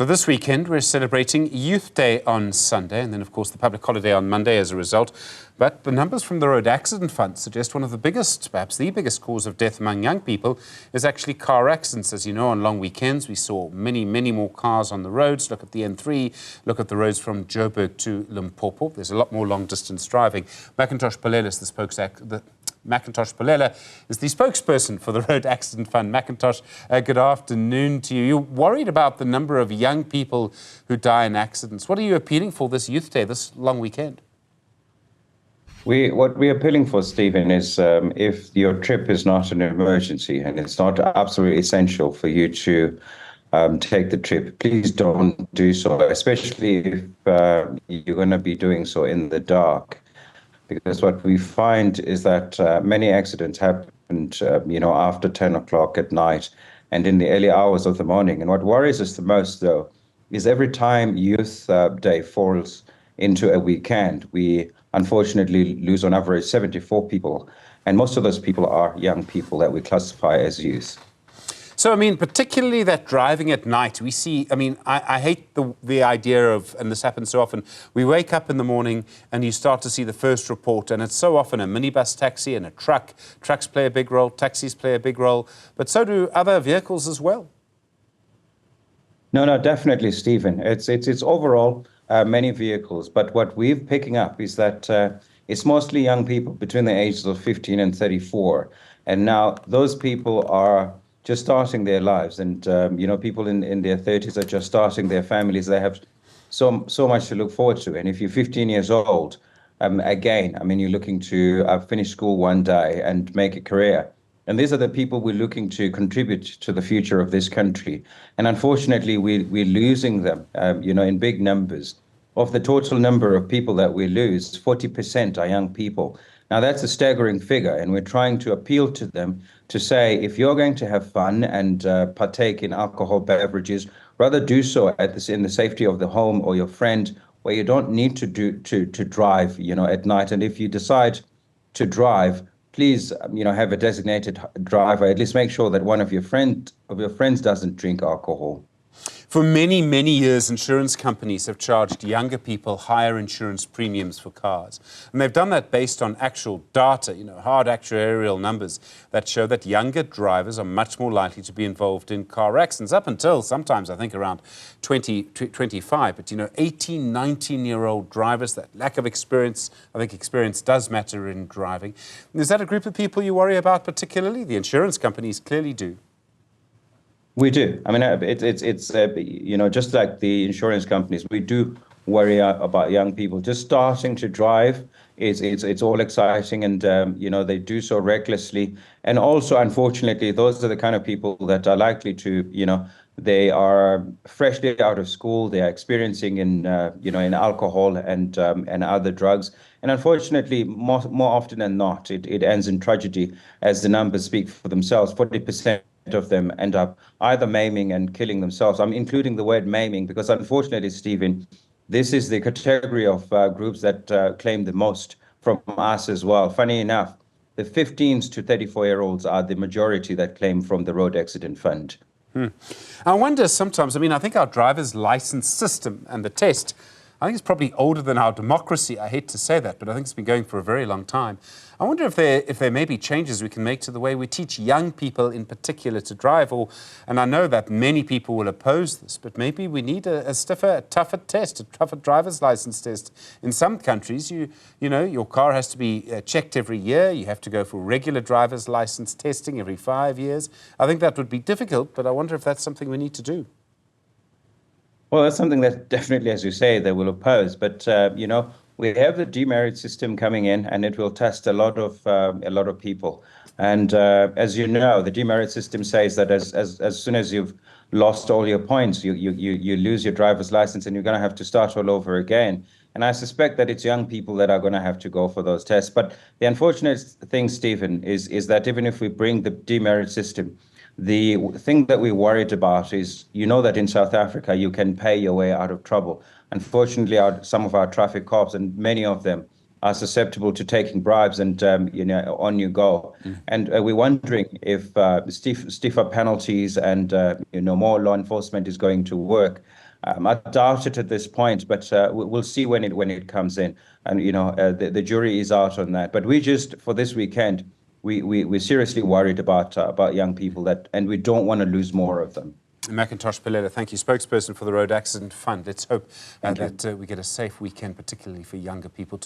So this weekend, we're celebrating Youth Day on Sunday, and then, of course, the public holiday on Monday as a result. But the numbers from the Road Accident Fund suggest one of the biggest, perhaps the biggest cause of death among young people is actually car accidents. As you know, on long weekends, we saw many, many more cars on the roads. Look at the N3, look at the roads from Joburg to Limpopo. There's a lot more long-distance driving. McIntosh Polela is McIntosh Polela is the spokesperson for the Road Accident Fund. McIntosh, good afternoon to you. You're worried about the number of young people who die in accidents. What are you appealing for this Youth Day, this long weekend? What we're appealing for, Stephen, is if your trip is not an emergency and it's not absolutely essential for you to take the trip, please don't do so, especially if you're going to be doing so in the dark. Because what we find is that many accidents happen, after 10 o'clock at night and in the early hours of the morning. And what worries us the most, though, is every time Youth Day falls into a weekend, we unfortunately lose on average 74 people. And most of those people are young people that we classify as youth. So, I mean, particularly that driving at night, we see, I hate the idea of, and this happens so often, we wake up in the morning and you start to see the first report, and it's so often a minibus taxi and a truck. Trucks play a big role, taxis play a big role, but so do other vehicles as well. No, definitely, Stephen. It's overall many vehicles, but what we're picking up is that it's mostly young people between the ages of 15 and 34. And now those people are just starting their lives, and people in their 30s are just starting their families. They have so much to look forward to. And if you're 15 years old, you're looking to finish school one day and make a career. And these are the people we're looking to contribute to the future of this country. And unfortunately, we're losing them, in big numbers. Of the total number of people that we lose, 40% are young people. Now, that's a staggering figure, and we're trying to appeal to them to say, if you're going to have fun and partake in alcohol beverages, rather do so in the safety of the home or your friend, where you don't need to drive, at night. And if you decide to drive, please, have a designated driver. At least make sure that one of your friends doesn't drink alcohol. For many, many years, insurance companies have charged younger people higher insurance premiums for cars. And they've done that based on actual data, hard actuarial numbers that show that younger drivers are much more likely to be involved in car accidents, up until sometimes, I think, around 25. But, 18, 19-year-old drivers, that lack of experience, I think experience does matter in driving. Is that a group of people you worry about particularly? The insurance companies clearly do. We do. It's just like the insurance companies, we do worry about young people just starting to drive. It's all exciting, and they do so recklessly. And also, unfortunately, those are the kind of people that are likely to, they are freshly out of school. They are experiencing in alcohol and other drugs. And unfortunately, more often than not, it ends in tragedy, as the numbers speak for themselves. 40% of them end up either maiming and killing themselves. I'm including the word maiming because, unfortunately, Stephen, this is the category of groups that claim the most from us as well. Funny enough, the 15s to 34-year-olds are the majority that claim from the Road Accident Fund. I wonder sometimes, I think our driver's license system and the test, I think it's probably older than our democracy. I hate to say that, but I think it's been going for a very long time. I wonder if there may be changes we can make to the way we teach young people in particular to drive. And I know that many people will oppose this, but maybe we need a tougher test, a tougher driver's license test. In some countries, your car has to be checked every year. You have to go for regular driver's license testing every 5 years. I think that would be difficult, but I wonder if that's something we need to do. Well, that's something that definitely, as you say, they will oppose. But, we have the demerit system coming in, and it will test a lot of people. And as you know, the demerit system says that as soon as you've lost all your points, you lose your driver's license, and you're going to have to start all over again. And I suspect that it's young people that are going to have to go for those tests. But the unfortunate thing, Stephen, is that even if we bring the demerit system, the thing that we're worried about is, that in South Africa, you can pay your way out of trouble. Unfortunately, some of our traffic cops, and many of them, are susceptible to taking bribes and, on you go. And we're wondering if stiffer penalties and, more law enforcement is going to work. I doubt it at this point, but we'll see when it comes in. And, you know, the jury is out on that. But we just, for this weekend, we're seriously worried about young people, and we don't want to lose more of them. McIntosh Polela, thank you, spokesperson for the Road Accident Fund. Let's hope that we get a safe weekend, particularly for younger people.